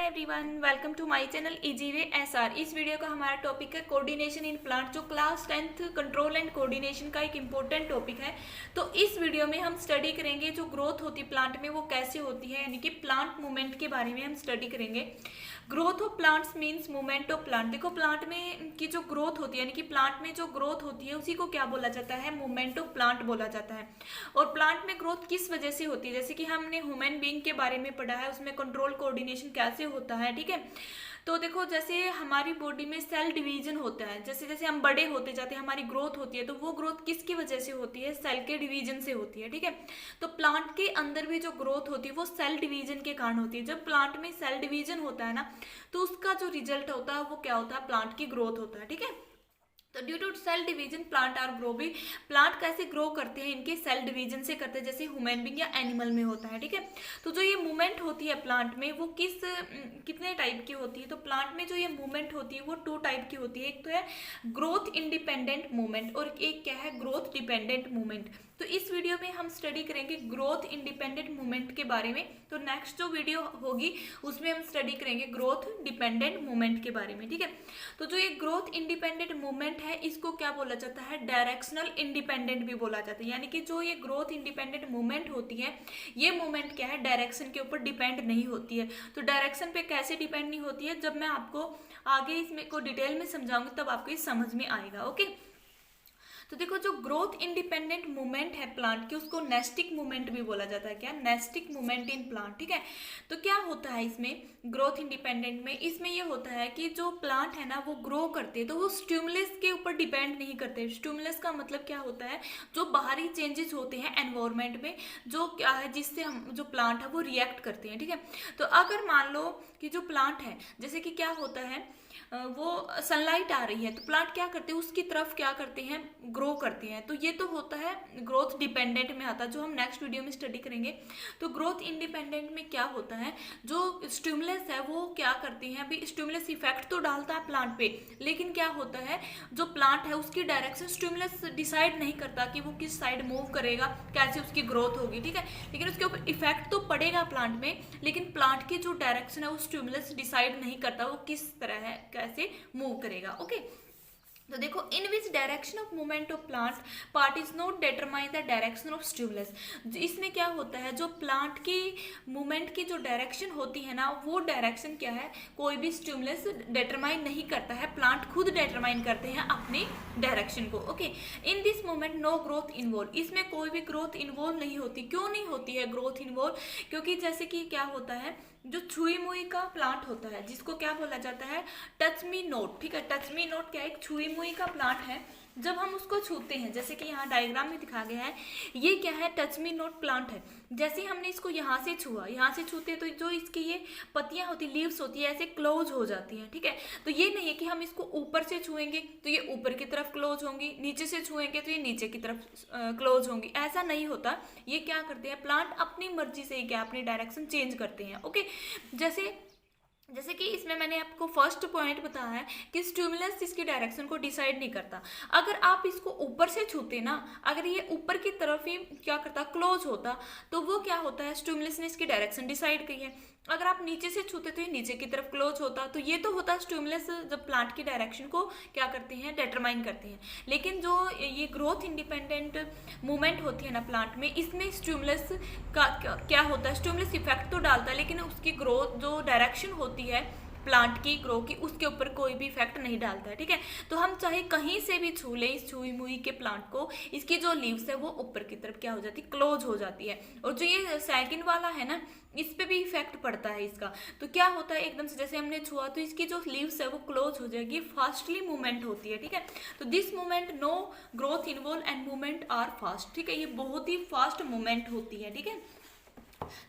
Everyone, welcome to my channel easy way SR. इस video का हमारा टॉपिक है कोऑर्डिनेशन इन प्लांट, जो class 10th control and coordination का एक इंपॉर्टेंट टॉपिक है। तो इस वीडियो में हम स्टडी करेंगे जो ग्रोथ होती है प्लांट में वो कैसे होती है, यानी कि प्लांट मूवमेंट के बारे में हम स्टडी करेंगे। Growth of plants means movement of plant. देखो, प्लांट में की जो ग्रोथ होती है, यानी कि प्लांट में जो ग्रोथ होती है उसी को क्या बोला जाता है, मूवमेंट ऑफ प्लांट बोला जाता है। और प्लांट में ग्रोथ किस वजह से होती है, जैसे कि हमने ह्यूमन बीइंग के बारे में पढ़ा है, उसमें कंट्रोल कोऑर्डिनेशन कैसे होता है। ठीक है, तो देखो जैसे हमारी बॉडी में सेल डिवीजन होता है, जैसे जैसे हम बड़े होते जाते हैं हमारी ग्रोथ होती है, तो वो ग्रोथ किसकी वजह से होती है, सेल के डिवीजन से होती है। ठीक है, तो प्लांट के अंदर भी जो ग्रोथ होती है वो सेल डिवीजन के कारण होती है। जब प्लांट में सेल डिवीजन होता है ना, तो उसका जो रिजल्ट होता है वो क्या होता है, प्लांट की ग्रोथ होता है। ठीक है, तो due to cell division plant are grow भी। प्लांट कैसे ग्रो करते हैं, इनके सेल डिवीजन से करते हैं, जैसे ह्यूमन बीइंग या एनिमल में होता है। ठीक है, तो जो ये मूवमेंट होती है प्लांट में वो कितने टाइप की होती है, तो प्लांट में जो ये मूवमेंट होती है वो 2 टाइप की होती है। एक तो है ग्रोथ इंडिपेंडेंट मूवमेंट और एक क्या है, ग्रोथ डिपेंडेंट मूवमेंट। तो इस वीडियो में हम स्टडी करेंगे ग्रोथ इंडिपेंडेंट मूवमेंट के बारे में। तो नेक्स्ट जो वीडियो होगी उसमें हम स्टडी करेंगे ग्रोथ डिपेंडेंट मूवमेंट के बारे में। ठीक है, तो जो ये ग्रोथ इंडिपेंडेंट मूवमेंट है इसको क्या बोला जाता है, डायरेक्शनल इंडिपेंडेंट भी बोला जाता है। यानी कि जो ये ग्रोथ इंडिपेंडेंट मूवमेंट होती है, ये मूवमेंट क्या है, डायरेक्शन के ऊपर डिपेंड नहीं होती है। तो डायरेक्शन पे कैसे डिपेंड नहीं होती है, जब मैं आपको आगे इसमें को डिटेल में समझाऊंगी तब आपको ये समझ में आएगा। ओके, तो देखो जो ग्रोथ इंडिपेंडेंट मूवमेंट है प्लांट की, उसको नेस्टिक मूवमेंट भी बोला जाता है। क्या, नेस्टिक मूवमेंट इन प्लांट। ठीक है, तो क्या होता है इसमें ग्रोथ इंडिपेंडेंट में, इसमें ये होता है कि जो प्लांट है ना वो ग्रो करते हैं तो वो स्टिमुलस के ऊपर डिपेंड नहीं करते। स्टिमुलस का मतलब क्या होता है, जो बाहरी चेंजेस होते हैं एनवायरमेंट में, जो क्या है जिससे हम जो प्लांट है वो रिएक्ट करते हैं। ठीक है, तो अगर मान लो कि जो प्लांट है, जैसे कि क्या होता है, वो सनलाइट आ रही है तो प्लांट क्या करते हैं, उसकी तरफ क्या करते हैं, ग्रो करते हैं। तो ये तो होता है ग्रोथ डिपेंडेंट में आता है, जो हम नेक्स्ट वीडियो में स्टडी करेंगे। तो ग्रोथ इंडिपेंडेंट में क्या होता है, जो स्टिमुलस है वो क्या करते हैं, अभी स्टिमुलस इफेक्ट तो डालता है प्लांट पे, लेकिन क्या होता है जो प्लांट है उसकी डायरेक्शन स्टिमुलस डिसाइड नहीं करता कि वो किस साइड मूव करेगा, कैसे उसकी ग्रोथ होगी। ठीक है, लेकिन उसके ऊपर इफेक्ट तो पड़ेगा प्लांट में, लेकिन प्लांट की जो डायरेक्शन है वो स्टिमुलस डिसाइड नहीं करता वो किस तरह है, कैसे मूव करेगा। ओके, तो देखो, in which direction of movement of plant part is not determine the direction of stimulus. इसमें क्या होता है, जो प्लांट की मूवमेंट की जो डायरेक्शन होती है ना, वो डायरेक्शन क्या है, कोई भी स्टिमुलस डिटरमाइन नहीं करता है, प्लांट खुद डिटरमाइन करते हैं अपनी डायरेक्शन को। Okay, in this movement no growth involve. इसमें कोई भी ग्रोथ इन्वॉल्व नहीं होती। क्यों नहीं होती है ग्रोथ इन्वॉल्व, क्योंकि जैसे कि क्या होता है, जो छुई मुई का प्लांट होता है जिसको क्या बोला जाता है, टच मी नोट। ठीक है, टच मी नोट क्या है, एक छुई मुई का प्लांट है। जब हम उसको छूते हैं, जैसे कि यहाँ डायग्राम में दिखा गया है, ये क्या है, टच मी नोट प्लांट है। जैसे हमने इसको यहाँ से छुआ, यहाँ से छूते हैं तो जो इसकी ये पत्तियां होती, लीव्स होती है, ऐसे क्लोज हो जाती हैं। ठीक है, तो ये नहीं है कि हम इसको ऊपर से छुएंगे तो ये ऊपर की तरफ क्लोज होंगी, नीचे से छुएंगे तो ये नीचे की तरफ क्लोज होंगी, ऐसा नहीं होता। ये क्या करते हैं, प्लांट अपनी मर्जी से ही क्या अपनी डायरेक्शन चेंज करते हैं। ओके, जैसे कि इसमें मैंने आपको फर्स्ट पॉइंट बताया है कि स्टिमुलस इसकी डायरेक्शन को डिसाइड नहीं करता। अगर आप इसको ऊपर से छूते ना, अगर ये ऊपर की तरफ ही क्या करता, क्लोज होता, तो वो क्या होता है, स्टिमुलस ने इसकी डायरेक्शन डिसाइड की है। अगर आप नीचे से छूते तो ये नीचे की तरफ क्लोज होता, तो ये तो होता स्टिमुलस जब प्लांट की डायरेक्शन को क्या करते हैं, डिटरमाइन करते हैं। लेकिन जो ये ग्रोथ इंडिपेंडेंट मूवमेंट होती है ना प्लांट में, इसमें स्टिमुलस का क्या होता है, स्टिमुलस इफेक्ट तो डालता है लेकिन उसकी ग्रोथ जो डायरेक्शन होती है प्लांट की ग्रो की, उसके ऊपर कोई भी इफेक्ट नहीं डालता है। ठीक है, तो हम चाहे कहीं से भी छू लें इस छुई मुई के प्लांट को, इसकी जो लीव्स है वो ऊपर की तरफ क्या हो जाती है, क्लोज हो जाती है। और जो ये सेकंड वाला है ना, इस पे भी इफेक्ट पड़ता है इसका। तो क्या होता है, एकदम से जैसे हमने छुआ तो इसकी जो लीव्स है वो क्लोज हो जाएगी, फास्टली मूवमेंट होती है। ठीक है, तो this movement no growth involve and movement are fast. ठीक है, ये बहुत ही फास्ट मूवमेंट होती है। ठीक है,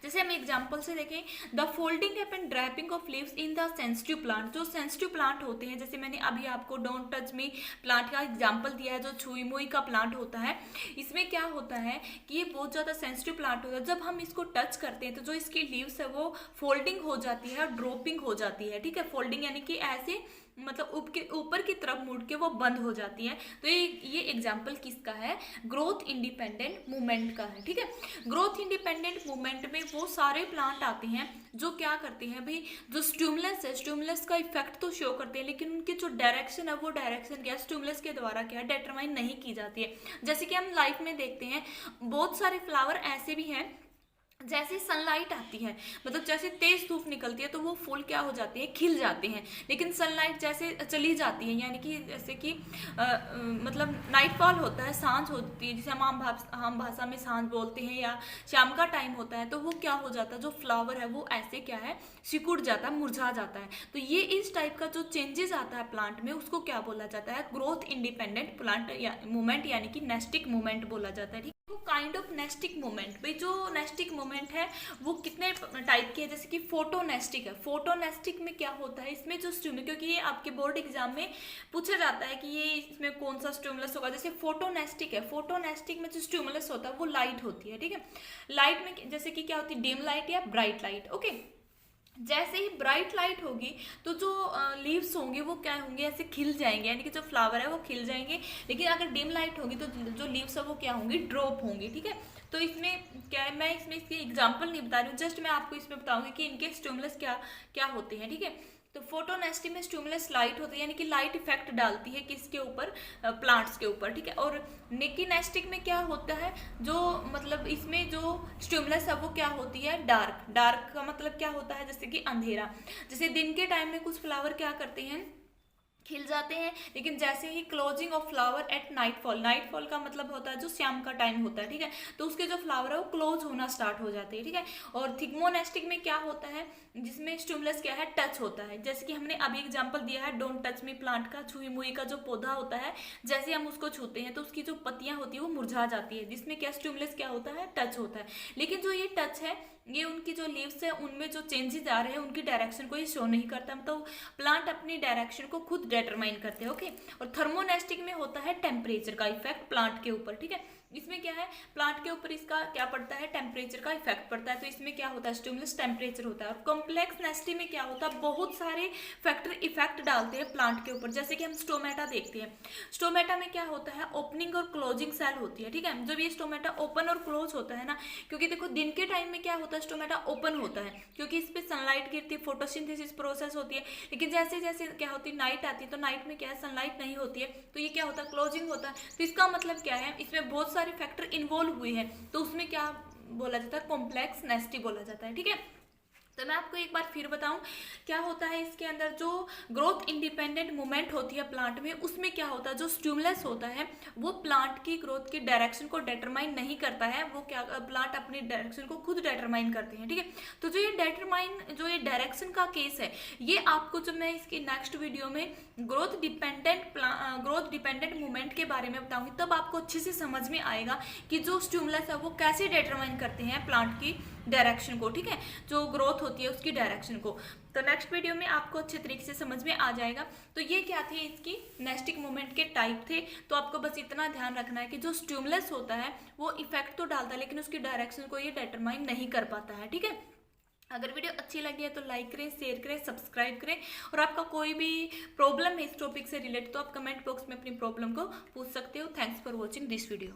जैसे हम एग्जांपल से देखें, the folding up and draping of leaves in the sensitive plant. जो सेंसिटिव प्लांट होते हैं, जैसे मैंने अभी आपको डोंट टच मी प्लांट का एग्जांपल दिया है, जो छुई मुई का प्लांट होता है, इसमें क्या होता है कि ये बहुत ज़्यादा सेंसिटिव प्लांट होता है। जब हम इसको टच करते हैं तो जो इसकी लीव्स है वो फोल्डिंग हो जाती है और ड्रॉपिंग हो जाती है। ठीक है, फोल्डिंग यानी कि ऐसे मतलब ऊपर की तरफ मुड़ के वो बंद हो जाती है। तो ये एग्जाम्पल किसका है, ग्रोथ इंडिपेंडेंट मूवमेंट का है। ठीक है, ग्रोथ इंडिपेंडेंट मूवमेंट मूवमेंट में वो सारे प्लांट आते हैं जो क्या करते हैं भाई, जो स्टिमुलस है, स्टिमुलस का इफेक्ट तो शो करते हैं, लेकिन उनकी जो डायरेक्शन है वो डायरेक्शन क्या स्टिमुलस के द्वारा क्या डिटरमाइन नहीं की जाती है। जैसे कि हम लाइफ में देखते हैं बहुत सारे फ्लावर ऐसे भी हैं, जैसे सनलाइट आती है, मतलब जैसे तेज धूप निकलती है तो वो फूल क्या हो जाते हैं, खिल जाते हैं, लेकिन सनलाइट जैसे चली जाती है, यानी कि जैसे कि मतलब नाइटफॉल होता है, सांझ होती है, जिसे हम आम भाषा में सांझ बोलते हैं, या शाम का टाइम होता है, तो वो क्या हो जाता है, जो फ्लावर है वो ऐसे क्या है सिकुड़ जाता है, मुरझा जाता है। तो ये इस टाइप का जो चेंजेस आता है प्लांट में उसको क्या बोला जाता है, ग्रोथ इंडिपेंडेंट प्लांट या मूवमेंट, यानी कि नेस्टिक मूवमेंट बोला जाता है। काइंड ऑफ नेस्टिक मूवमेंट, भाई जो नेस्टिक मूवमेंट है वो कितने टाइप की है, जैसे कि फोटोनेस्टिक है। फोटोनेस्टिक में क्या होता है, इसमें जो स्टिमुलस, क्योंकि ये आपके बोर्ड एग्जाम में पूछा जाता है कि ये इसमें कौन सा स्टिमुलस होगा, जैसे फोटोनेस्टिक है। फोटोनेस्टिक में जो स्टिमुलस होता है वो लाइट होती है, ठीक है। लाइट में जैसे कि क्या होती है, डिम लाइट या ब्राइट लाइट, ओके। जैसे ही ब्राइट लाइट होगी तो जो लीव्स होंगे वो क्या होंगे, ऐसे खिल जाएंगे, यानी कि जो फ्लावर है वो खिल जाएंगे। लेकिन अगर डिम लाइट होगी तो जो लीव्स है वो क्या होंगी, ड्रॉप होंगी, ठीक है। तो इसमें क्या है, मैं इसमें इसकी एग्जांपल नहीं बता रही हूँ, जस्ट मैं आपको इसमें बताऊंगी कि इनके स्टिमुलस क्या क्या होते हैं, ठीक है। तो फोटोनेस्टिक में स्टिमुलस लाइट होती है, यानी कि लाइट इफेक्ट डालती है किसके ऊपर, प्लांट्स के ऊपर, ठीक है। और नेकिनेस्टिक में क्या होता है, जो मतलब इसमें जो स्टिमुलस है वो क्या होती है, डार्क। डार्क का मतलब क्या होता है, जैसे कि अंधेरा। जैसे दिन के टाइम में कुछ फ्लावर क्या करते हैं, खिल जाते हैं, लेकिन जैसे ही closing of flower at nightfall, nightfall का मतलब होता है जो शाम का टाइम होता है, ठीक है, तो उसके जो फ्लावर है वो क्लोज होना स्टार्ट हो जाते हैं, ठीक है। और थिग्मोनेस्टिक में क्या होता है, जिसमें स्टिमुलस क्या है, टच होता है। जैसे कि हमने अभी एग्जांपल दिया है डोंट टच मी प्लांट का, छुई मुई का जो पौधा होता है, जैसे हम उसको छूते हैं तो उसकी जो पत्तियां होती है वो मुरझा जाती है, जिसमें क्या स्टिमुलस क्या होता है, टच होता है। लेकिन जो ये टच है ये उनकी जो लीव्स है उनमें जो चेंजेस आ रहे हैं उनकी डायरेक्शन को ये शो नहीं करता, तो प्लांट अपनी डायरेक्शन को खुद डिटरमाइन करते हैं, ओके। और थर्मोनेस्टिक में होता है टेम्परेचर का इफेक्ट प्लांट के ऊपर, ठीक है। इसमें क्या है, प्लांट के ऊपर इसका क्या पड़ता है, टेम्परेचर का इफेक्ट पड़ता है, तो इसमें क्या होता है, स्टिमुलस टेम्परेचर होता है। और कॉम्प्लेक्स नेस्टी में क्या होता है, बहुत सारे फैक्टर इफेक्ट डालते हैं प्लांट के ऊपर। जैसे कि हम स्टोमेटा देखते हैं, स्टोमेटा में क्या होता है, ओपनिंग और क्लोजिंग सेल होती है, ठीक है। जब ये स्टोमेटा ओपन और क्लोज होता है ना, क्योंकि देखो दिन के टाइम में क्या होता है, स्टोमेटा ओपन होता है क्योंकि इस पे सनलाइट गिरती है, फोटोसिंथेसिस प्रोसेस होती है। लेकिन जैसे जैसे क्या होती है, नाइट आती है, तो नाइट में क्या है, सनलाइट नहीं होती है, तो ये क्या होता है, क्लोजिंग होता है। तो इसका मतलब क्या है, इसमें बहुत सारे फैक्टर इन्वॉल्व हुए हैं, तो उसमें क्या बोला जाता है, कॉम्प्लेक्स नेस्टी बोला जाता है, ठीक है। तो मैं आपको एक बार फिर बताऊं क्या होता है इसके अंदर, जो ग्रोथ इंडिपेंडेंट मूवमेंट होती है प्लांट में, उसमें क्या होता है, जो स्टिमुलस होता है वो प्लांट की ग्रोथ की डायरेक्शन को डिटरमाइन नहीं करता है, वो क्या प्लांट अपनी डायरेक्शन को खुद डिटरमाइन करते हैं, ठीक है। तो जो ये डायरेक्शन का केस है, ये आपको जब मैं इसकी नेक्स्ट वीडियो में ग्रोथ डिपेंडेंट मूवमेंट के बारे में बताऊंगी तब आपको अच्छे से समझ में आएगा कि जो स्टिमुलस है वो कैसे डिटरमाइन करते हैं प्लांट की डायरेक्शन को, ठीक है, जो ग्रोथ होती है उसकी डायरेक्शन को। तो नेक्स्ट वीडियो में आपको अच्छे तरीके से समझ में आ जाएगा। तो ये क्या थे, इसकी नेस्टिक मूवमेंट के टाइप थे। तो आपको बस इतना ध्यान रखना है कि जो स्टिमुलस होता है वो इफेक्ट तो डालता है, लेकिन उसकी डायरेक्शन को ये डिटरमाइन नहीं कर पाता है, ठीक है। अगर वीडियो अच्छी लगी है तो लाइक करें, शेयर करें, सब्सक्राइब करें। और आपका कोई भी प्रॉब्लम है इस टॉपिक से रिलेटेड तो आप कमेंट बॉक्स में अपनी प्रॉब्लम को पूछ सकते हो। Thanks for watching this video.